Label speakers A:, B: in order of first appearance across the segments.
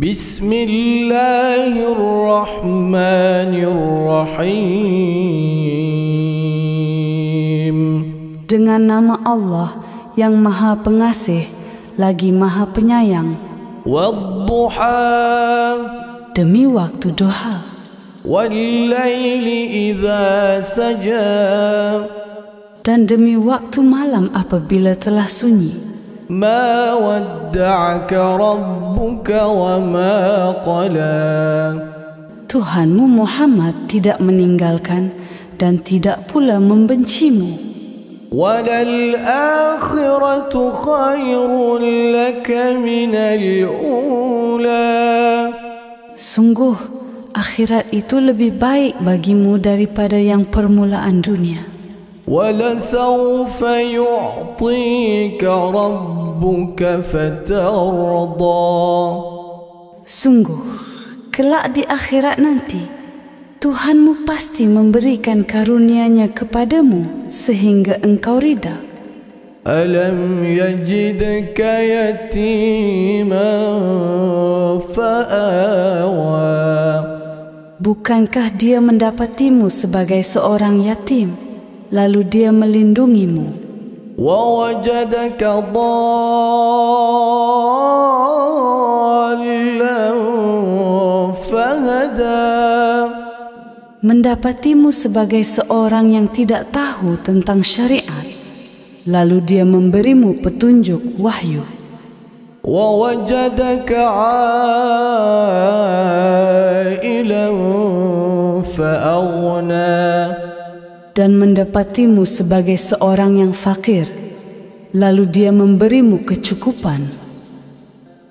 A: Bismillahirrahmanirrahim.
B: Dengan nama Allah yang Maha Pengasih lagi Maha Penyayang.
A: Wadduha.
B: Demi waktu duha.
A: Wallaili idza saja.
B: Dan demi waktu malam apabila telah sunyi.
A: Ma wadda'aka rabbuka wa ma qala.
B: Tuhanmu Muhammad tidak meninggalkan dan tidak pula membencimu.
A: Walal akhiratu khairun laka minal ula.
B: Sungguh akhirat itu lebih baik bagimu daripada yang permulaan dunia.
A: وَلَسَوْفَ يُعْطِيكَ رَبُّكَ فَتَرْضَى.
B: Sungguh, kelak di akhirat nanti, Tuhanmu pasti memberikan karunia-Nya kepadamu sehingga engkau rida.
A: أَلَمْ يَجِدْكَ يَتِيمًا فَآوَى.
B: Bukankah Dia mendapatimu sebagai seorang yatim, lalu Dia melindungimu?
A: وَوَجَدَكَ ضَالًّا فَهَدَى.
B: Mendapatimu sebagai seorang yang tidak tahu tentang syariat, lalu Dia memberimu petunjuk wahyu.
A: وَوَجَدَكَ عَائِلًا فَأَغْنَى.
B: Dan mendapatimu sebagai seorang yang fakir, lalu Dia memberimu kecukupan.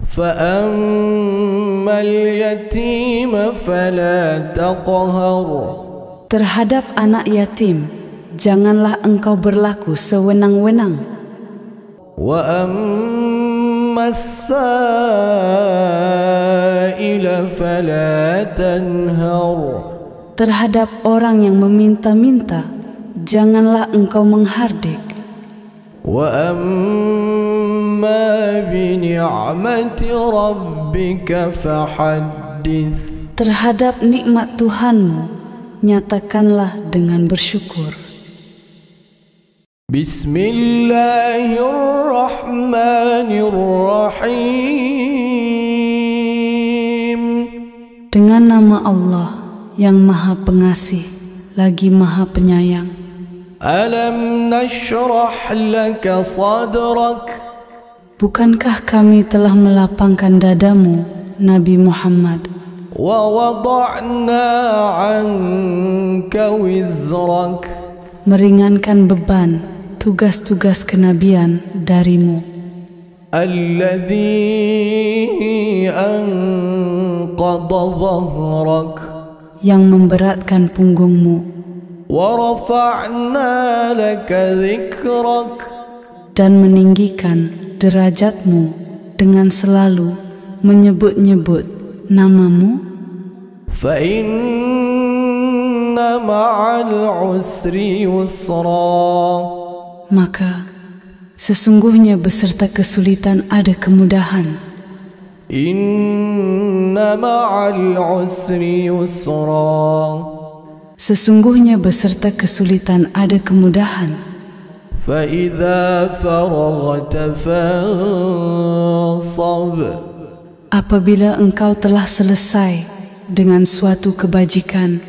A: فَأَمَّا الْيَتِيمَ فَلَا تَقْهَرْ.
B: Terhadap anak yatim, janganlah engkau berlaku sewenang-wenang.
A: وَأَمَّا السَّائِلَ فَلَا تَنْهَرْ.
B: Terhadap orang yang meminta-minta, janganlah engkau menghardik.
A: وَأَمَّا بِنِعْمَةِ رَبِّكَ فَحَدِّثْ.
B: Terhadap nikmat Tuhanmu, nyatakanlah dengan bersyukur.
A: Bismillahirrahmanirrahim.
B: Dengan nama Allah yang Maha Pengasih lagi Maha Penyayang.
A: Alam nashrah laka sadrak.
B: Bukankah kami telah melapangkan dadamu, Nabi Muhammad?
A: Wa wada'na 'anka wizrak.
B: Meringankan beban tugas-tugas kenabian darimu.
A: Alladhi anqadha dhahrak.
B: Yang memberatkan punggungmu.
A: وَرَفَعْنَا لَكَ ذِكْرَكَ.
B: Dan meninggikan derajatmu dengan selalu menyebut-nyebut namamu.
A: فَإِنَّ مَعَ الْعُسْرِ يُسْرًا.
B: Maka sesungguhnya beserta kesulitan ada kemudahan.
A: Inna ma'al usri yusra.
B: Sesungguhnya beserta kesulitan ada kemudahan.
A: Fa idza faraghta fansab.
B: Apabila engkau telah selesai dengan suatu kebajikan,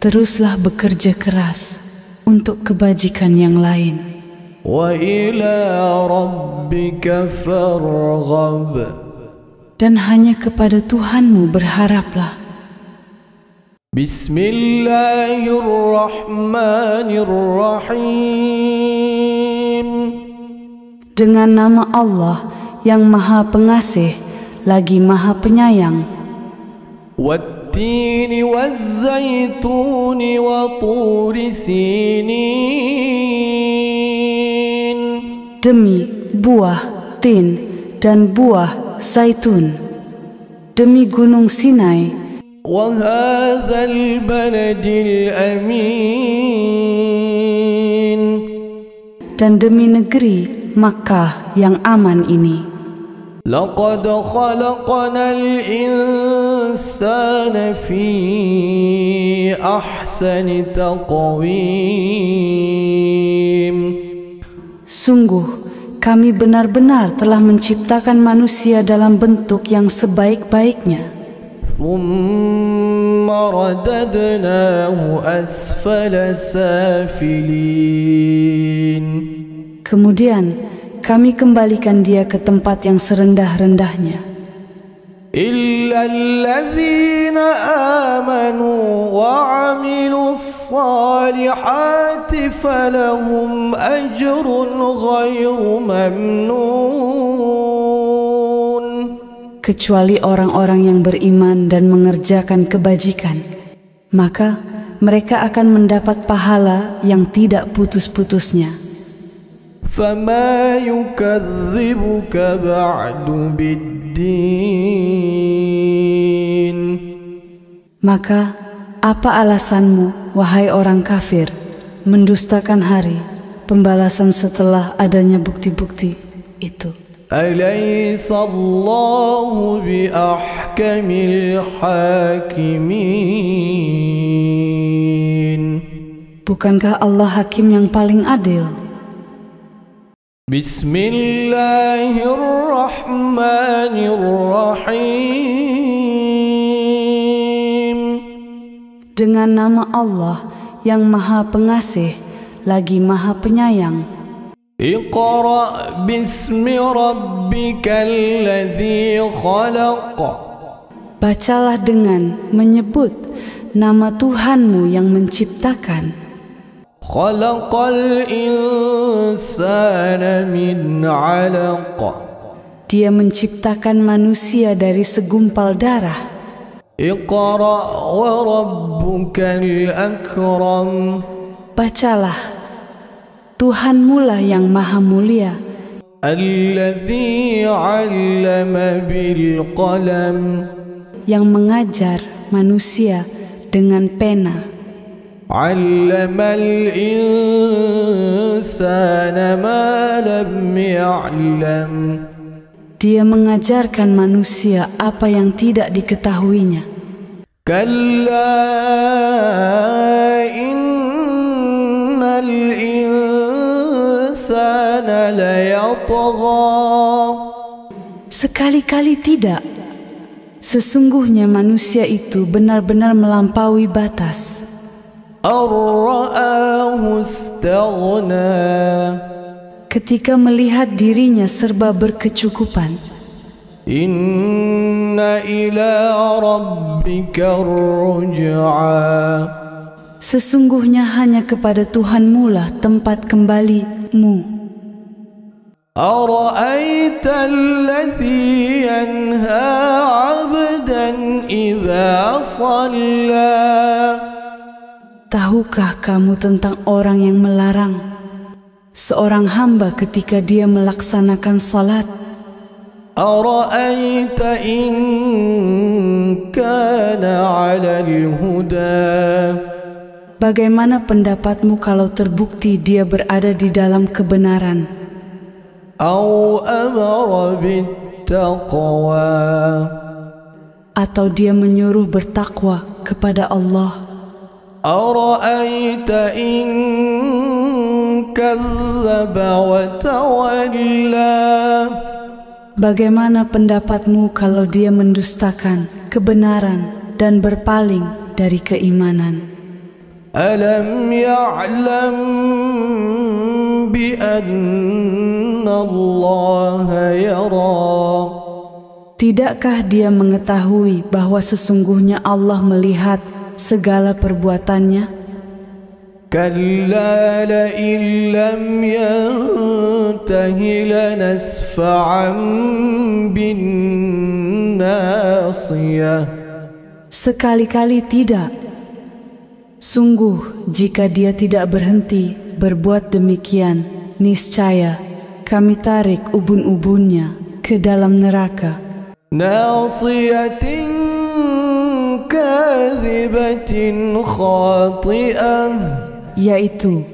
B: teruslah bekerja keras untuk kebajikan yang lain.
A: Wa ila rabbika farghab.
B: Dan hanya kepada Tuhanmu berharaplah.
A: Bismillahirrahmanirrahim.
B: Dengan nama Allah yang Maha Pengasih lagi Maha Penyayang.
A: Wattini wazzaituni wa turi sinin.
B: Demi buah tin dan buah zaitun, demi gunung Sinai,
A: wa hadzal baladil amin.
B: Dan demi negeri Makkah yang aman ini.
A: لقد خلقنا الإنسان في أحسن تقويم.
B: Sungguh, kami benar-benar telah menciptakan manusia dalam bentuk yang sebaik-baiknya.
A: ثم رددناه أسفل سافلين.
B: Kemudian, kami kembalikan dia ke tempat yang serendah-rendahnya.
A: إلا الذين آمنوا وعملوا الصالحات فلهم أجر غير ممنون.
B: Kecuali orang-orang yang beriman dan mengerjakan kebajikan, maka mereka akan mendapat pahala yang tidak putus-putusnya.
A: فما يكذبك بعد بالدين.
B: Maka, apa alasanmu, wahai orang kafir, mendustakan hari pembalasan setelah adanya bukti-bukti itu?
A: أليس الله بأحكم الحاكمين.
B: Bukankah Allah hakim yang paling adil?
A: بسم الله الرحمن الرحيم.
B: Dengan nama Allah yang Maha Pengasih lagi Maha Penyayang.
A: اقرأ باسم ربك الذي خلق.
B: Bacalah dengan menyebut nama Tuhanmu yang menciptakan.
A: خلق الإنسان من علق.
B: Dia menciptakan manusia dari segumpal darah.
A: اقرأ وربك الأكرم.
B: Bacalah, Tuhanmu lah yang maha mulia,
A: الذي علم بالقلم.
B: yang mengajar manusia dengan pena.
A: علم الإنسان ما لم يعلم.
B: Dia mengajarkan manusia apa yang tidak diketahuinya.
A: كلا إن الإنسان ليطغى.
B: Sekali-kali tidak. Sesungguhnya manusia itu benar-benar melampaui batas.
A: أن رآه استغنى.
B: Ketika melihat dirinya serba berkecukupan.
A: Inna ila rabbika ruj'a.
B: Sesungguhnya hanya kepada Tuhanmu lah tempat kembalimu.
A: Ara'aita alladhi yanha 'abdan idza shalla.
B: Tahukah kamu tentang orang yang melarang seorang hamba ketika dia melaksanakan salat?
A: Ara'aita in kana 'alal huda.
B: Bagaimana pendapatmu kalau terbukti dia berada di dalam kebenaran?
A: Aw amara bittaqwa.
B: Atau dia menyuruh bertakwa kepada Allah?
A: Ara'aita in kadzdzaba wa tawalla.
B: Bagaimana pendapatmu kalau dia mendustakan kebenaran dan berpaling dari keimanan?
A: Alam ya'lam bi anna Allah yara.
B: Tidakkah dia mengetahui bahwa sesungguhnya Allah melihat segala perbuatannya?
A: Kalla la illam yantahi lanasfa'an bin nasiyah.
B: Sekali-kali tidak. Sungguh, jika dia tidak berhenti berbuat demikian, niscaya kami tarik ubun-ubunnya ke dalam neraka.
A: Nasiyatin kadhibatin khati'ah.
B: Yaitu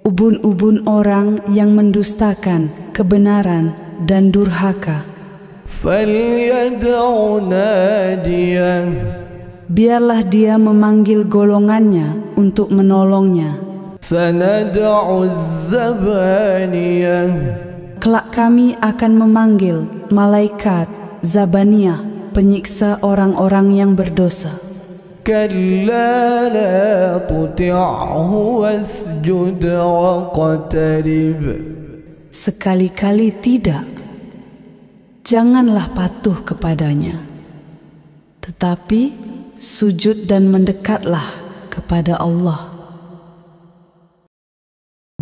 B: ubun-ubun orang yang mendustakan kebenaran dan durhaka.
A: فليدع ناديه
B: Biarlah dia memanggil golongannya untuk menolongnya.
A: سندع الزبانية
B: Kelak kami akan memanggil malaikat Zabaniyah, penyiksa orang-orang yang berdosa.
A: كلا لا تطعه واسجد واقترب
B: Sekali-kali tidak. Janganlah patuh kepadanya, tetapi sujud dan mendekatlah kepada Allah.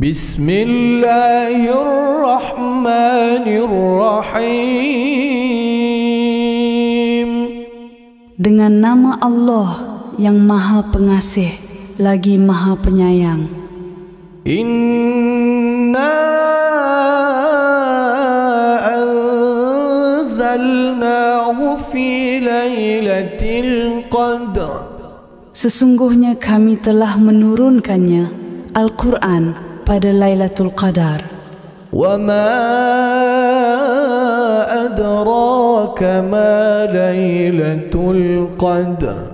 A: Bismillahirrahmanirrahim.
B: Dengan nama Allah yang Maha Pengasih lagi Maha Penyayang.
A: Inna anzalnahu fi lailatul qadr.
B: Sesungguhnya kami telah menurunkannya Al-Quran pada Lailatul Qadar.
A: Wa ma adraka ma lailatul qadr.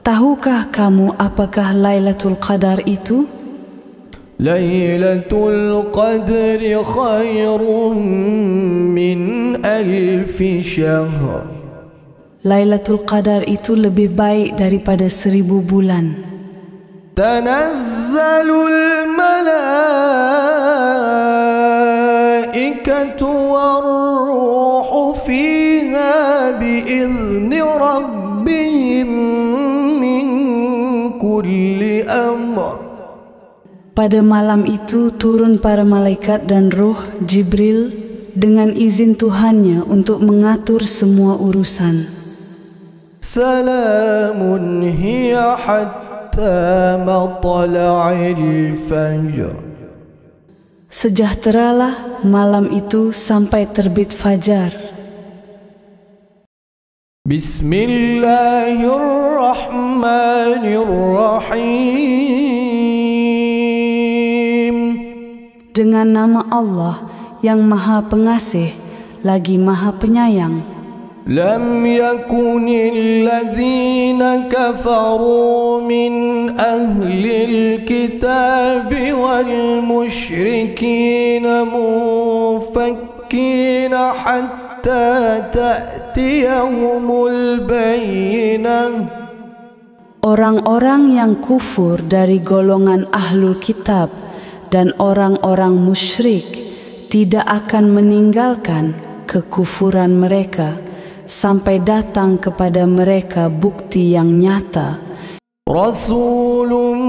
B: Tahukah kamu apakah Lailatul Qadar itu?
A: Lailatul Qadri khairun min alfi syahr.
B: Lailatul Qadar itu lebih baik daripada 1000 bulan.
A: Tanazzalul malaikatu war-ruhu fiha bi'izni rabbihim min kulli amr.
B: Pada malam itu turun para malaikat dan roh Jibril dengan izin Tuhannya untuk mengatur semua urusan.
A: Salamun hiya hatta matla'il fajr.
B: Sejahteralah malam itu sampai terbit fajar.
A: Bismillahirrahmanirrahim.
B: Dengan nama Allah yang Maha Pengasih lagi Maha Penyayang.
A: Lam yakunil ladzina kafaru min ahlil kitab wal musyrikin munfakkin hatta ta'tiyahumul bayyinah.
B: Orang-orang yang kufur dari golongan ahlul kitab dan orang-orang musyrik tidak akan meninggalkan kekufuran mereka sampai datang kepada mereka bukti yang nyata.
A: Rasulun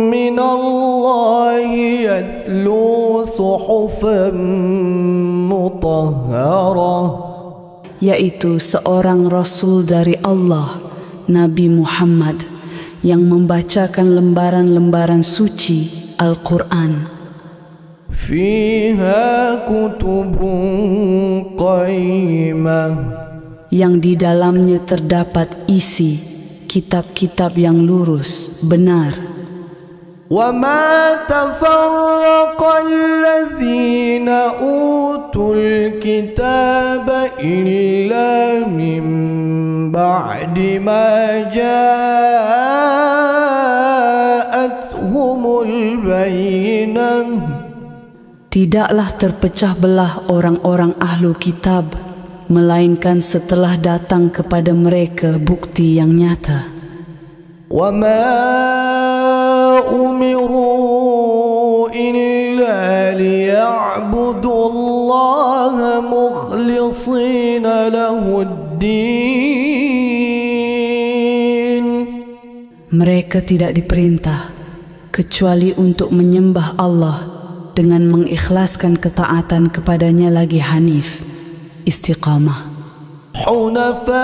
A: minallahi yatlu suhufan mutahharah.
B: Yaitu seorang Rasul dari Allah, Nabi Muhammad, yang membacakan lembaran-lembaran suci Al-Quran.
A: Fiha kutubun qayyimah.
B: Yang di dalamnya terdapat isi kitab-kitab yang lurus, benar.
A: Wa ma tafarraqal ladzina utul kitaba illa min ba'di ma ja'atuhumul bayyinah.
B: Tidaklah terpecah belah orang-orang ahlu kitab, melainkan setelah datang kepada mereka bukti yang nyata.
A: Wa ma umiru illa liya'budullaha mukhlishina lahuddin.
B: Mereka tidak diperintah kecuali untuk menyembah Allah dengan mengikhlaskan ketaatan kepadanya lagi hanif, istiqamah.
A: Hunafa'a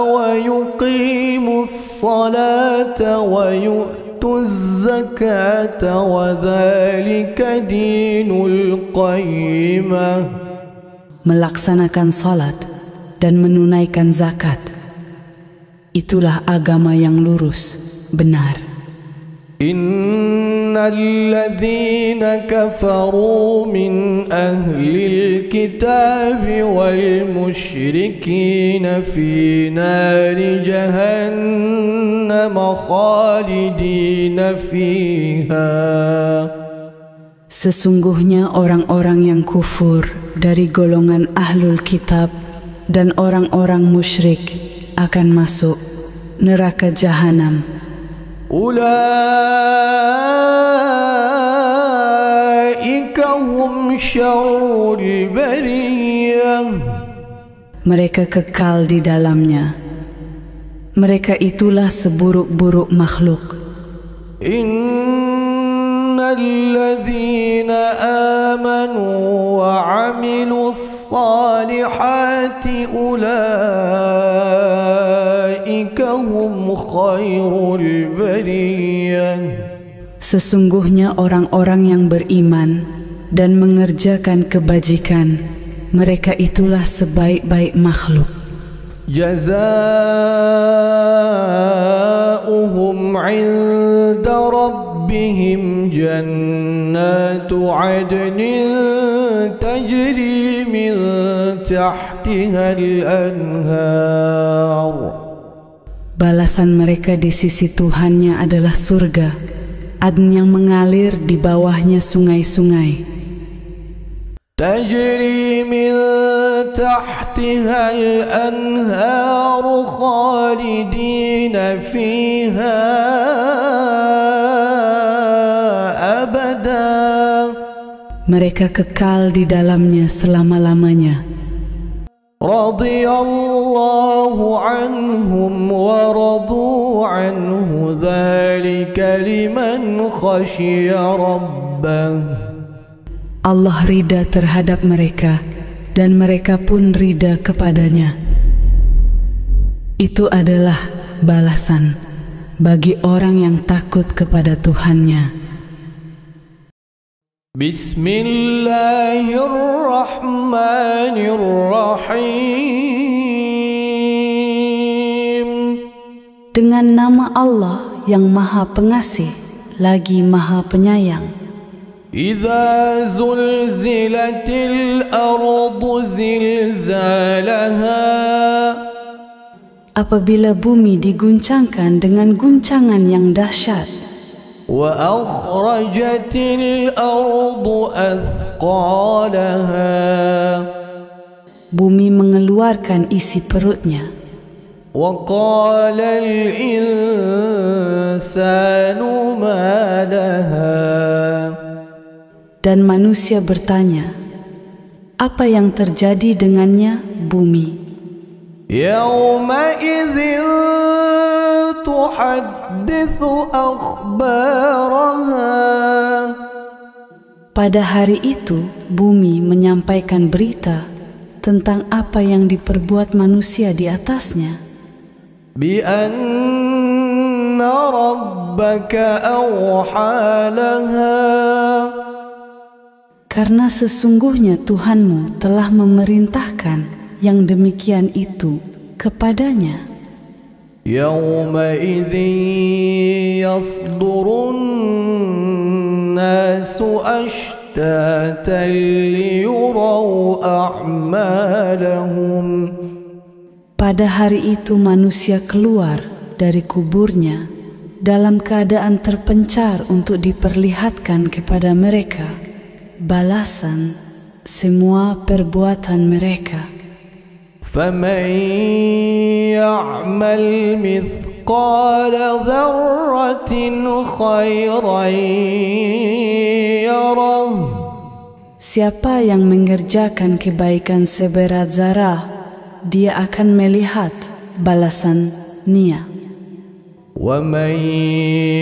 A: wa yuqimus salata wa yu'tuz zakata wa dhalika dinul qayyimah.
B: Melaksanakan salat dan menunaikan zakat, itulah agama yang lurus, benar.
A: Inna الذين كفروا من أهل الكتاب والمشركين في نار جهنم خالدين فيها.
B: Sesungguhnya orang-orang yang kufur dari golongan ahlul kitab dan orang-orang musyrik akan masuk neraka jahanam.
A: Ulaika hum syarrul bariyah.
B: Mereka kekal di dalamnya. Mereka itulah seburuk-buruk makhluk.
A: الذين آمنوا وعملوا الصالحات أولئك هم خير البرية.
B: Sesungguhnya orang-orang yang beriman dan mengerjakan kebajikan, mereka itulah sebaik-baik makhluk.
A: جزاؤهم عند ربهم جنات عدن تجري من تحتها الأنهار.
B: Balasan mereka di sisi Tuhannya adalah surga, Adn yang mengalir di bawahnya sungai-sungai.
A: تجري من تحتها الأنهار خالدين فيها أبدا.
B: Mereka kekal di dalamnya selama-lamanya.
A: رضي الله عنهم ورضوا عنه ذلك لمن خشي ربه.
B: Allah ridha terhadap mereka dan mereka pun ridha kepadanya. Itu adalah balasan bagi orang yang takut kepada Tuhannya.
A: Bismillahirrahmanirrahim.
B: Dengan nama Allah yang Maha Pengasih lagi Maha Penyayang.
A: إذا زلزلت الأرض زلزالها.
B: Apabila bumi diguncangkan dengan guncangan yang dahsyat.
A: وأخرجت الأرض أثقالها.
B: Bumi mengeluarkan isi perutnya.
A: وقال الإنسان ما لها.
B: Dan manusia bertanya, apa yang terjadi dengannya bumi?
A: يومئذ تحدث أخبارها.
B: Pada hari itu, bumi menyampaikan berita tentang apa yang diperbuat manusia di atasnya.
A: بأن ربك أوحى لها.
B: Karena sesungguhnya Tuhanmu telah memerintahkan yang demikian itu kepadanya.
A: يومئذ يصدر الناس أشتاتا ليروا أعمالهم.
B: Pada hari itu manusia keluar dari kuburnya dalam keadaan terpencar untuk diperlihatkan kepada mereka balasan semua perbuatan mereka.
A: فَمَنْ يَعْمَلْ مِثْقَالَ ذَرَّةٍ خَيْرًا يَرَهُ.
B: Siapa yang mengerjakan kebaikan seberat zarah, dia akan melihat balasannya.
A: وَمَنْ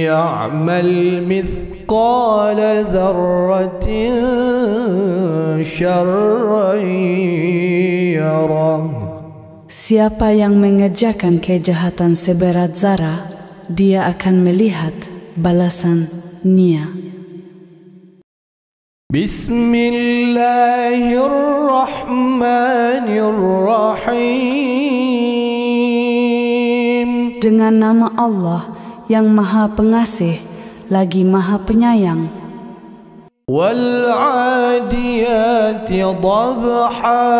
A: يَعْمَلْ مِثْقَالَ ذَرَّةٍ شَرًّا يَرَهُ.
B: Siapa yang mengerjakan kejahatan seberat zarah, dia akan melihat balasannya.
A: Bismillahirrahmanirrahim.
B: Dengan nama Allah yang Maha Pengasih lagi Maha Penyayang.
A: وَالْعَادِيَاتِ ضَبْحًا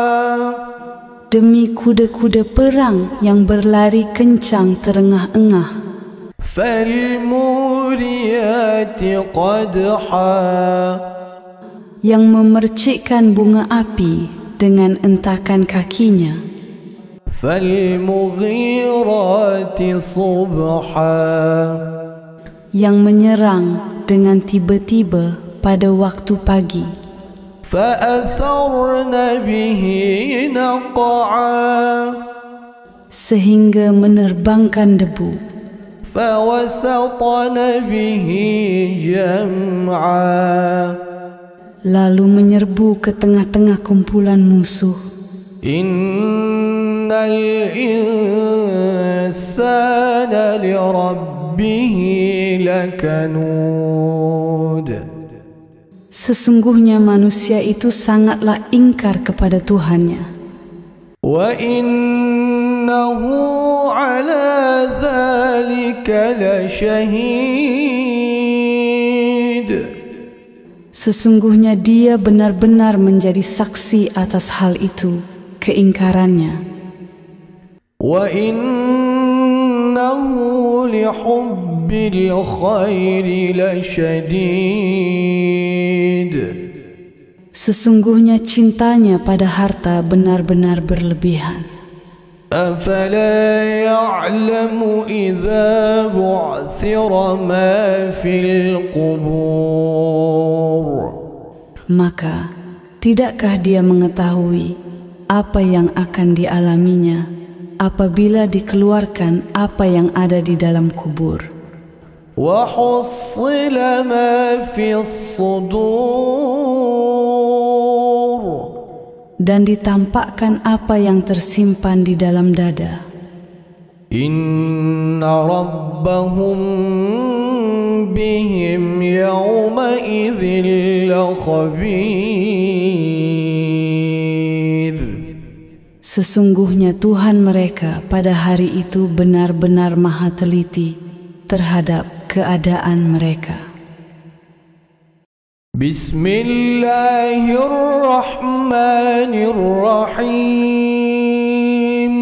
B: Demi kuda-kuda perang yang berlari kencang terengah-engah.
A: فَالْمُورِيَاتِ قَدْحًا
B: Yang memercikkan bunga api dengan entakan kakinya.
A: فَالْمُغِيرَاتِ صُبْحًا
B: Yang menyerang dengan tiba-tiba pada waktu pagi.
A: فَأَثَرْنَ بِهِ نَقْعًا
B: Sehingga menerbangkan debu.
A: فَوَسَطْنَ بِهِ جَمْعًا
B: Lalu menyerbu ke tengah-tengah kumpulan musuh.
A: إِنَّ الْإِنسَانَ لِرَبِّهِ لَكَنُودٌ
B: Sesungguhnya manusia itu sangatlah ingkar kepada Tuhannya.
A: وَإِنَّهُ عَلَى ذَلِكَ لَشَهِيدٌ
B: Sesungguhnya dia benar-benar menjadi saksi atas hal itu, keingkarannya.
A: وَإِنَّهُ لِحُبِّ الْخَيْرِ لَشَدِيدٌ
B: Sesungguhnya cintanya pada harta benar-benar berlebihan.
A: أَفَلَا يَعْلَمُ إِذَا بُعْثِرَ مَا فِي الْقُبُورِ
B: Maka, tidakkah dia mengetahui apa yang akan dialaminya apabila dikeluarkan apa yang ada di dalam kubur?
A: وَحُصِّلَ مَا فِي الصُّدُورِ
B: Dan ditampakkan apa yang tersimpan di dalam dada.
A: إِنَّ رَبَّهُمْ بِهِمْ يَوْمَئِذٍ لَخَبِيرٌ
B: Sesungguhnya Tuhan mereka pada hari itu benar-benar maha teliti terhadap keadaan mereka.
A: Bismillahirrahmanirrahim.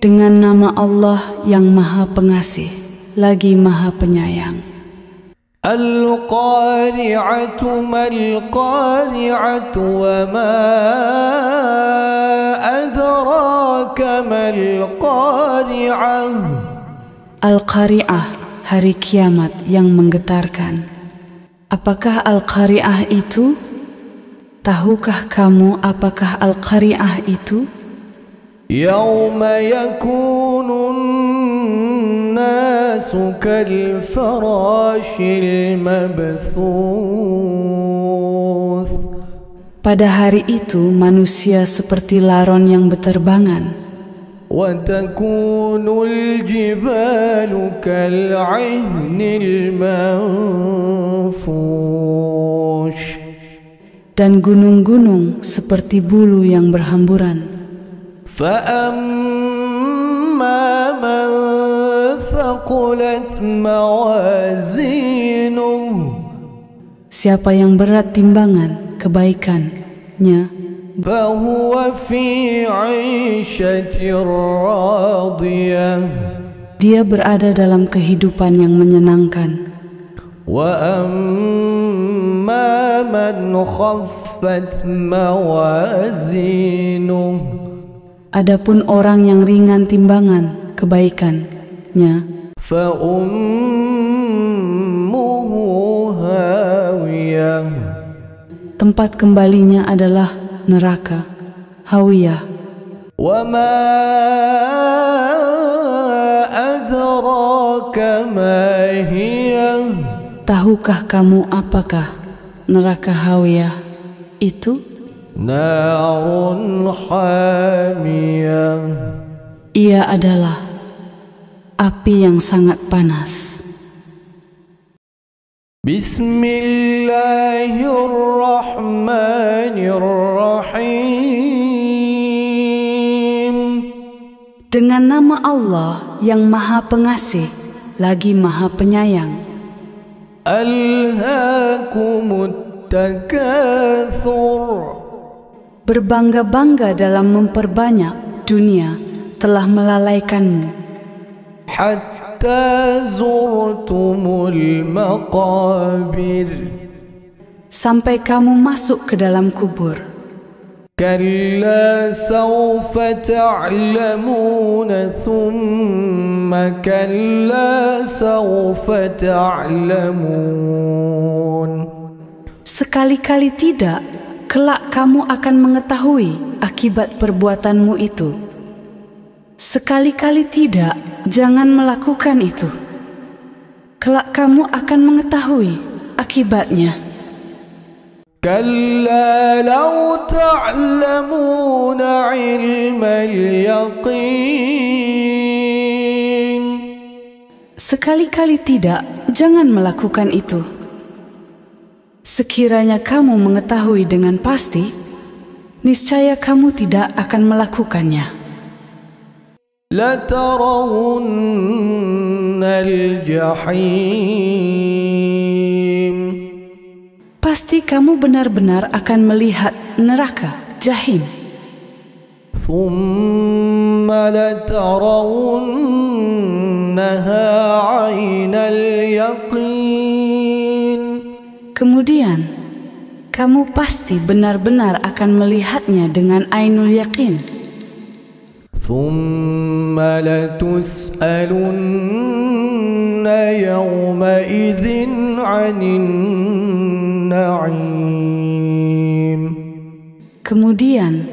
B: Dengan nama Allah yang Maha Pengasih lagi Maha Penyayang.
A: Al-Qari'atu mal-Qari'atu wa ma adraka mal-Qari'ah.
B: Al-Qari'ah, hari kiamat yang menggetarkan. Apakah Al-Qari'ah itu? Tahukah kamu apakah Al-Qari'ah itu?
A: Yawma yakunun nasu kal-farashil mabthuth.
B: Pada hari itu manusia seperti laron yang beterbangan.
A: Wa takunul jibalu kal-'ihnil manfush.
B: Dan gunung-gunung seperti bulu yang berhamburan.
A: فَأَمَّا مَنْ ثَقُلَتْ مَوَازِينُهُ. Siapa yang berat timbangan kebaikannya, فَهُوَ فِي عِيشَةٍ رَاضِيَةٍ. Dia berada dalam kehidupan yang menyenangkan. وَأَمَّا مَنْ خَفَّتْ مَوَازِينُهُ. Adapun orang yang ringan timbangan kebaikannya, فَأُمُّهُ هَاوِيَةٌ. Tempat kembalinya adalah neraka, hawiyah. وَمَا أَدْرَاكَ مَا هِيَهْ. Tahukah kamu apakah neraka hawiyah itu? Narun hamiyah. Ia adalah api yang sangat panas. Bismillahirrahmanirrahim. Dengan nama Allah yang Maha Pengasih lagi Maha Penyayang. Alhaakumut takatsur.
B: Berbangga-bangga dalam memperbanyak dunia telah melalaikanmu.
A: Hatta zurtumul maqabir.
B: Sampai kamu masuk ke dalam kubur.
A: Kalla sawfa ta'lamuna thumma kalla sawfa ta'lamun.
B: Sekali-kali tidak, kelak kamu akan mengetahui akibat perbuatanmu itu. Sekali-kali tidak, jangan melakukan itu. Kelak kamu akan mengetahui akibatnya.
A: Kalla law ta'lamuna 'ilmal yaqin.
B: Sekali-kali tidak, jangan melakukan itu. Sekiranya kamu mengetahui dengan pasti, niscaya kamu tidak akan melakukannya.
A: Latarawunnal jahim.
B: Pasti kamu benar-benar akan melihat neraka jahim.
A: Thumma latarawunnaha 'ainal yaqin.
B: Kemudian, kamu pasti benar-benar akan melihatnya dengan ainul yakin.
A: Thumma latus'alunna yawma idzin 'anin na'im.
B: Kemudian,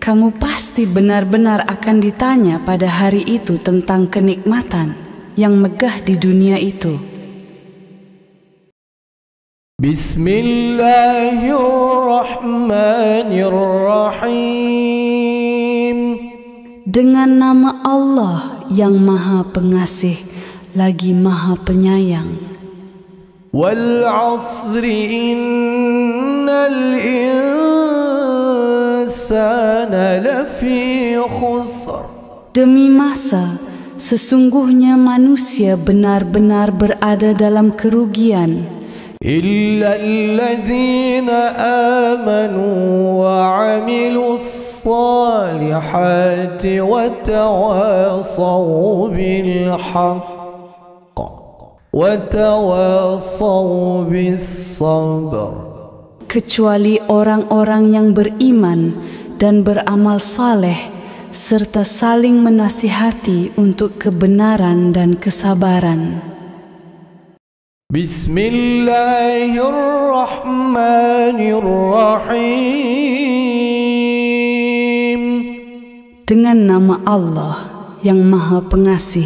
B: kamu pasti benar-benar akan ditanya pada hari itu tentang kenikmatan yang megah di dunia itu.
A: Bismillahirrahmanirrahim.
B: Dengan nama Allah yang Maha Pengasih lagi Maha Penyayang.
A: Wal 'asri innal insana lafi khusr.
B: Demi masa, sesungguhnya manusia benar-benar berada dalam kerugian.
A: إلا الذين آمنوا وعملوا الصالحات وتواصوا بالحق وتواصوا بالصبر.
B: Kecuali orang-orang yang beriman dan beramal saleh serta saling menasihati untuk kebenaran dan kesabaran.
A: Bismillahirrahmanirrahim.
B: Dengan nama Allah yang Maha Pengasih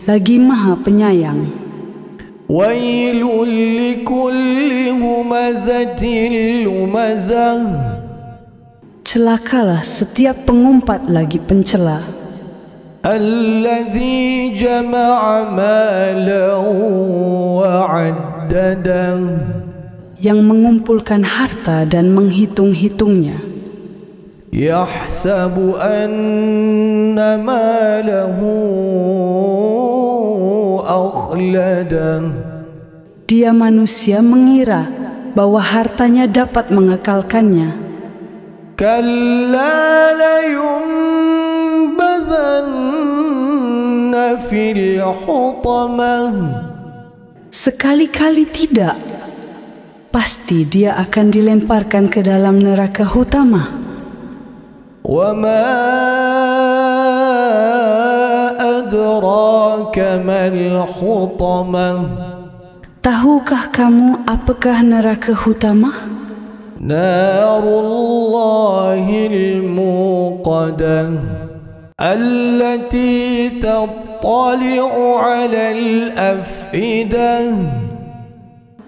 B: lagi Maha Penyayang.
A: Wailul likulli humazatil lumazah.
B: Celakalah setiap pengumpat lagi pencela.
A: Alladzi jama'a malan wa 'addadah.
B: Yang mengumpulkan harta dan menghitung-hitungnya.
A: Yahsabu anna malahu akhladah.
B: Dia manusia mengira bahwa hartanya dapat mengekalkannya.
A: Kalla layunbadhanna fil hutamah.
B: Sekali-kali tidak. Pasti dia akan dilemparkan ke dalam neraka hutamah.
A: Wa ma adraka mal hutamah.
B: Tahukah kamu apakah neraka hutamah?
A: Narullahil muqadah allati tattali'u 'alal afidah.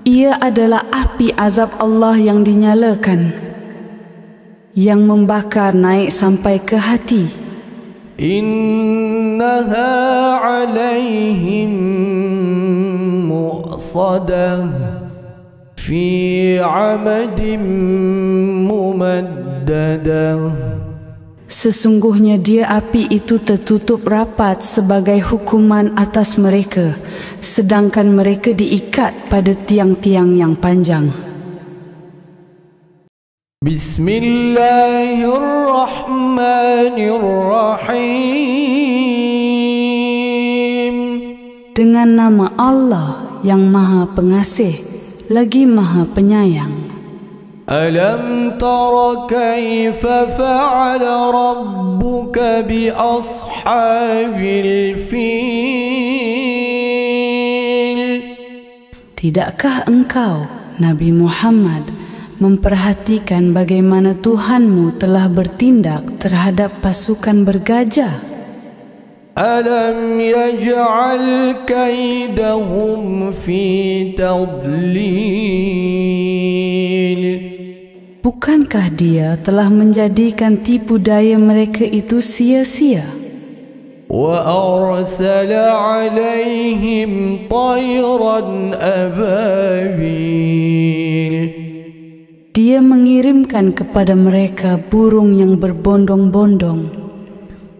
B: Ia adalah api azab Allah yang dinyalakan, yang membakar naik sampai ke hati.
A: Innaha 'alaihim mu'sadah fi 'amadin mumaddadah.
B: Sesungguhnya dia api itu tertutup rapat sebagai hukuman atas mereka, sedangkan mereka diikat pada tiang-tiang yang panjang.
A: Bismillahirrahmanirrahim.
B: Dengan nama Allah yang Maha Pengasih lagi Maha Penyayang.
A: Alam tara kaifa fa'ala rabbuka bi ashabil fil.
B: Tidakkah engkau, Nabi Muhammad, memperhatikan bagaimana Tuhanmu telah bertindak terhadap pasukan bergajah?
A: Alam yaj'al kaidahum fi tadlil.
B: Bukankah dia telah menjadikan tipu daya mereka itu sia-sia?
A: Wa arsala 'alaihim tayran ababil.
B: Dia mengirimkan kepada mereka burung yang berbondong-bondong.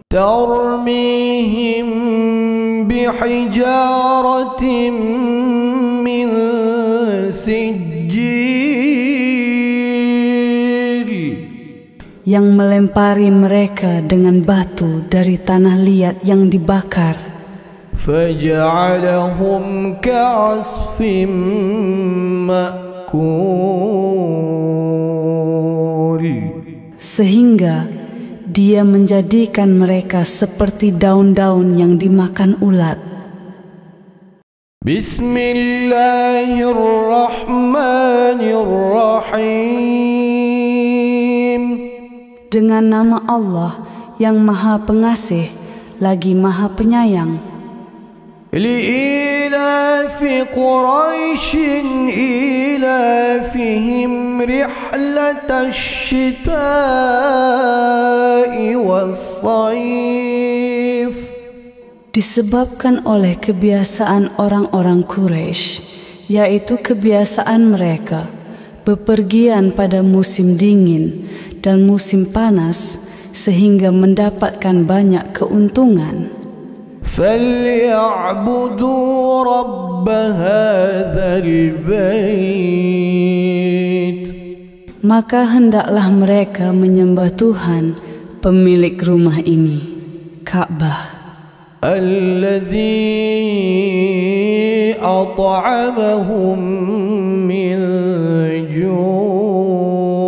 A: Tarmihim bihijaratin min sijjil.
B: Yang melempari mereka dengan batu dari tanah liat yang dibakar.
A: Faja'alahum ka'asfim ma'kul.
B: Sehingga dia menjadikan mereka seperti daun-daun yang dimakan ulat.
A: Bismillahirrahmanirrahim.
B: Dengan nama Allah yang Maha Pengasih lagi Maha Penyayang.
A: Li'ilafi Quraisyin ilafihim rihlatash shita'i was-sayf.
B: Disebabkan oleh kebiasaan orang-orang Quraisy, yaitu kebiasaan mereka bepergian pada musim dingin dan musim panas, sehingga mendapatkan banyak keuntungan.
A: فَلْيَعْبُدُوا رَبَّ هَذَا الْبَيْتِ.
B: Maka hendaklah mereka menyembah Tuhan, pemilik rumah ini, Ka'bah.
A: الَّذِي أَطْعَمَهُم مِّن جُوعٍ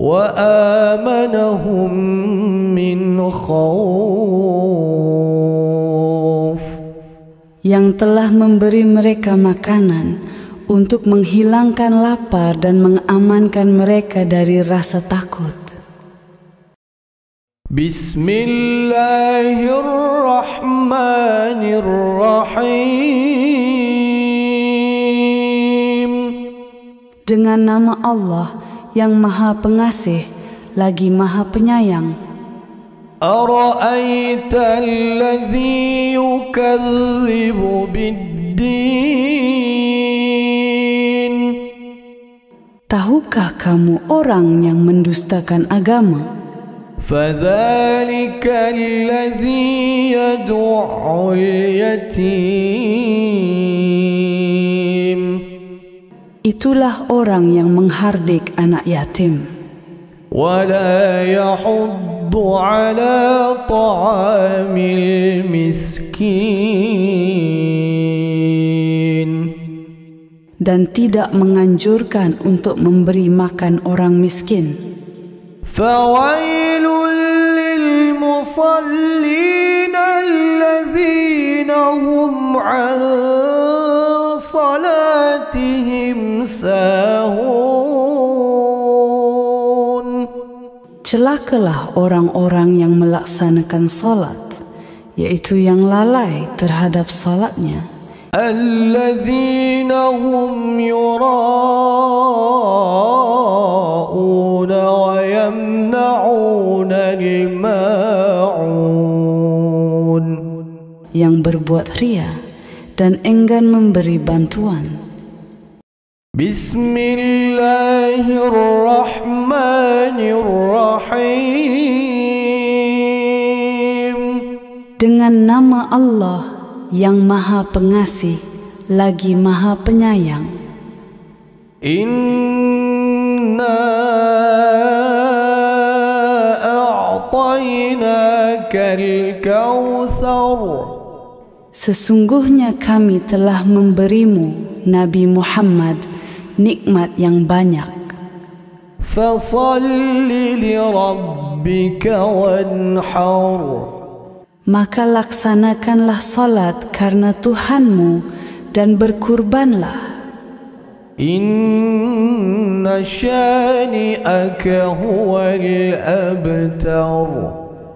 A: وَآمَنَهُم مِّنْ خَوْفٍ.
B: Yang telah memberi mereka makanan untuk menghilangkan lapar dan mengamankan mereka dari rasa takut.
A: Bismillahirrahmanirrahim.
B: Dengan nama Allah yang Maha Pengasih lagi Maha Penyayang.
A: Ara'aita alladhi yukadzibu bid-din.
B: Tahukah kamu orang yang mendustakan agama?
A: Fadzalika alladhi yad'u al-yatim.
B: Itulah orang yang menghardik anak yatim.
A: Wala yahuddu ala ta'amil miskin.
B: Dan tidak menganjurkan untuk memberi makan orang miskin.
A: Fawailul lil musallin alladhina hum an salatihim sahun.
B: Celakalah orang-orang yang melaksanakan salat, yaitu yang lalai terhadap salatnya.
A: Alladzina hum yura'una wa yamna'una al-ma'un.
B: Yang berbuat ria dan enggan memberi bantuan.
A: Bismillahirrahmanirrahim.
B: Dengan nama Allah yang Maha Pengasih lagi Maha Penyayang.
A: Inna a'tainakal kautsar.
B: Sesungguhnya kami telah memberimu, Nabi Muhammad, nikmat yang banyak.
A: Fasalli lirabbika wanhar.
B: Maka laksanakanlah salat karena Tuhanmu dan berkurbanlah.
A: Inna syani'aka huwal abtar.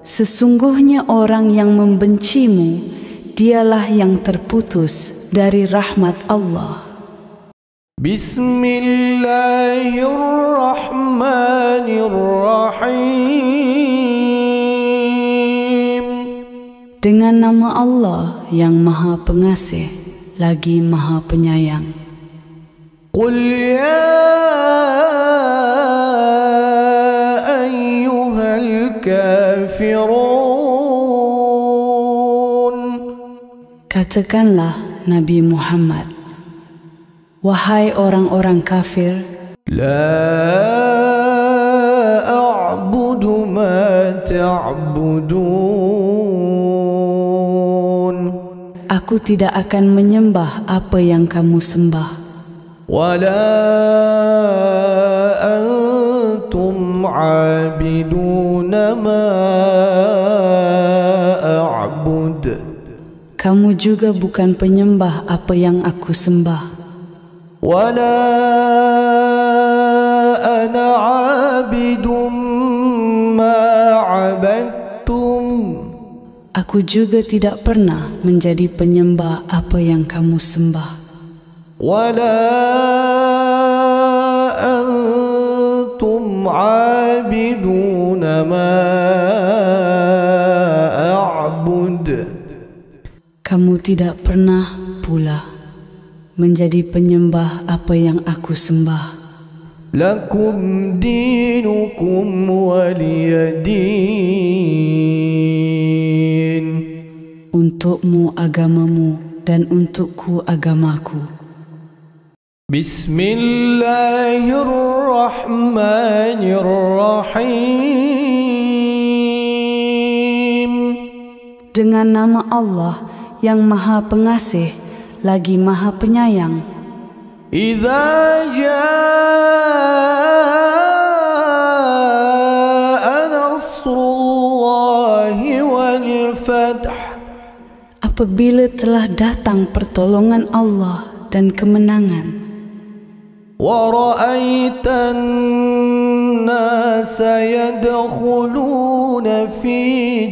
B: Sesungguhnya orang yang membencimu, dialah yang terputus dari rahmat Allah.
A: Bismillahirrahmanirrahim.
B: Dengan nama Allah yang Maha Pengasih lagi Maha Penyayang.
A: Qul ya ayyuhal kafirun.
B: Katakanlah, Nabi Muhammad, wahai orang-orang kafir,
A: La a'budu ma ta'budun.
B: aku tidak akan menyembah apa yang kamu sembah.
A: Wala antum 'abiduna ma a'bud.
B: Kamu juga bukan penyembah apa yang aku sembah.
A: Wala ana 'abidum ma 'abadtum.
B: Aku juga tidak pernah menjadi penyembah apa yang kamu sembah.
A: Wala antum 'abiduna ma a'bud.
B: Kamu tidak pernah pula menjadi penyembah apa yang aku sembah.
A: Lakum dinukum waliyadin.
B: Untukmu agamamu dan untukku agamaku.
A: Bismillahirrahmanirrahim.
B: Dengan nama Allah yang Maha Pengasih lagi Maha Penyayang.
A: Idza jaa nasrullahi wal fath.
B: Apabila telah datang pertolongan Allah dan kemenangan.
A: Wa ra'aitan nasa yadkhuluna fi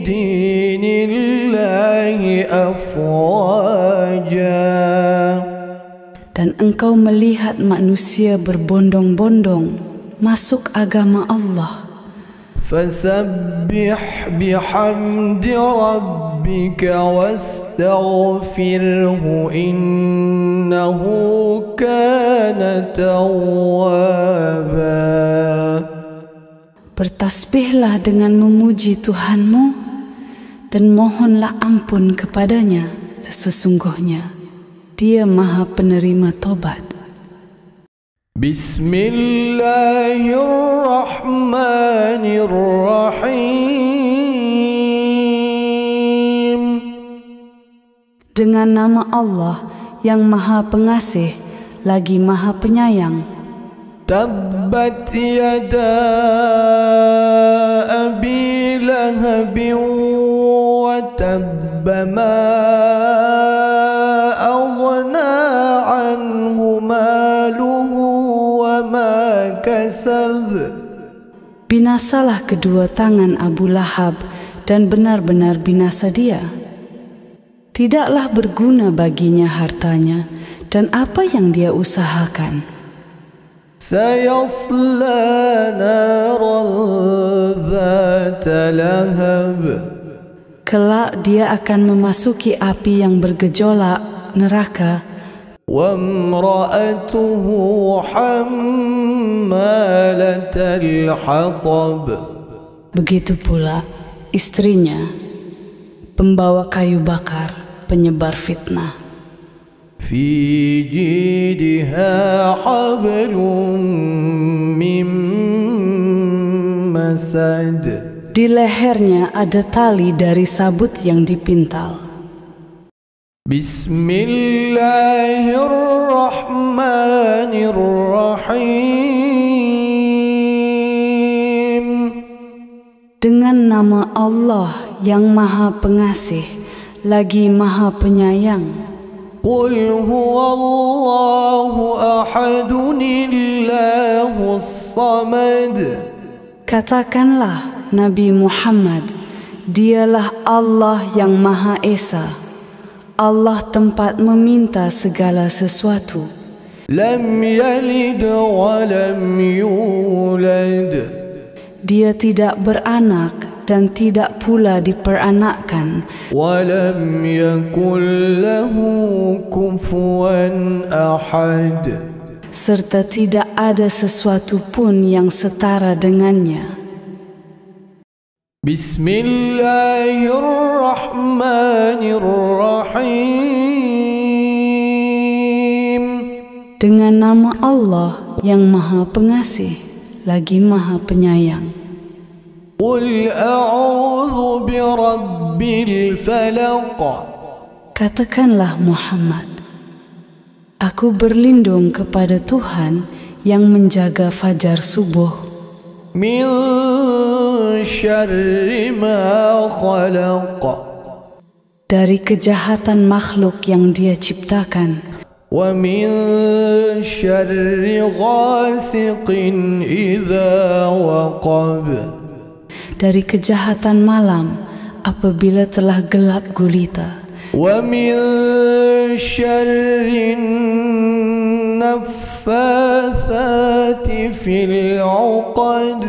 A: dinillahi afwaja. Dan
B: engkau melihat manusia berbondong-bondong masuk agama Allah.
A: Fasabbih bihamdi rabbika wastaghfirhu innahu kana tawwaba.
B: Bertasbihlah dengan memuji Tuhanmu dan mohonlah ampun kepadanya, sesungguhnya Dia Maha Penerima Tobat.
A: Bismillahirrahmanirrahim.
B: Dengan nama Allah yang Maha Pengasih lagi Maha Penyayang.
A: Tabbat yada abi lahabin wa tabba ma aghna anhu maluhu wa ma kasab.
B: Binasalah kedua tangan Abu Lahab dan benar-benar binasa dia. Tidaklah berguna baginya hartanya dan apa yang dia usahakan.
A: Sayasla naran dhata lahab.
B: Kelak dia akan memasuki api yang bergejolak, neraka.
A: Wa imra'atuhu hammalatal hatab.
B: Begitu pula istrinya, pembawa kayu bakar, penyebar fitnah.
A: في جيدها حبل من مسد.
B: Di lehernya ada tali dari sabut yang dipintal.
A: Bismillahirrahmanirrahim.
B: Dengan nama Allah yang Maha Pengasih lagi Maha Penyayang.
A: Qul huwallahu ahadun illahus samad.
B: Katakanlah Nabi Muhammad, dialah Allah yang Maha Esa, Allah tempat meminta segala sesuatu.
A: Lam yalid wa lam yulad.
B: Dia tidak beranak dan tidak pula diperanakkan.
A: Wa lam yakul lahu kufuwan ahad.
B: Serta tidak ada sesuatu pun yang setara dengannya.
A: Bismillahirrahmanirrahim.
B: Dengan nama Allah yang Maha Pengasih lagi Maha Penyayang.
A: Qul a'udzu birabbil falaq.
B: Katakanlah Muhammad, aku berlindung kepada Tuhan yang menjaga fajar subuh.
A: Min syarri ma khalaq.
B: Dari kejahatan makhluk yang Dia ciptakan.
A: Wa min syarri ghasiqin idza waqab.
B: Dari kejahatan malam apabila telah gelap gulita.
A: Wa min syarri naffatsati fil 'uqad.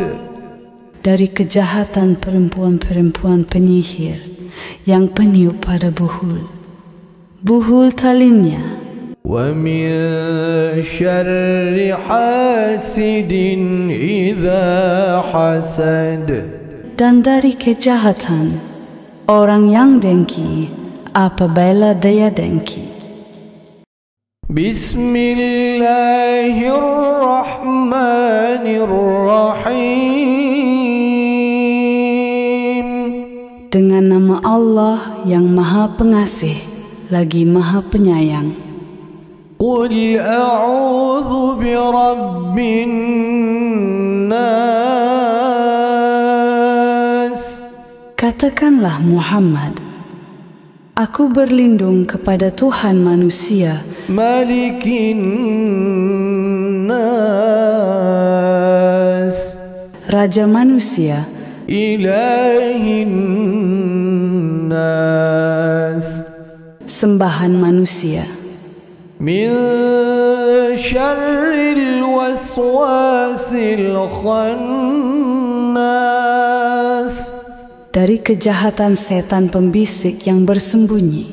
B: Dari kejahatan perempuan-perempuan penyihir yang peniup pada buhul talinnya.
A: Wa min syarri hasidin idza hasad.
B: Dan dari kejahatan orang yang dengki apabila dia dengki.
A: Bismillahirrahmanirrahim.
B: Dengan nama Allah yang Maha Pengasih lagi Maha Penyayang.
A: Qul a'udzu birabbin nas.
B: Katakanlah Muhammad, aku berlindung kepada Tuhan manusia,
A: Malikin nas.
B: Raja manusia,
A: Ilahin nas.
B: sembahan manusia.
A: Min syarril waswasil khannas.
B: Dari kejahatan setan pembisik yang bersembunyi.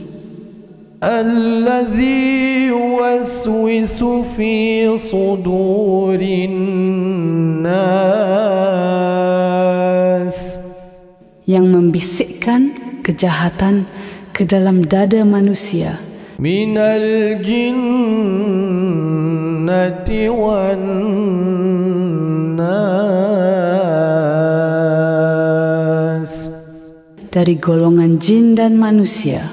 A: Alladzi yuwaswisu fi sudurin nas. Yang
B: membisikkan kejahatan ke dalam dada manusia.
A: Minal jinnati wan nas.
B: Dari golongan jin dan manusia.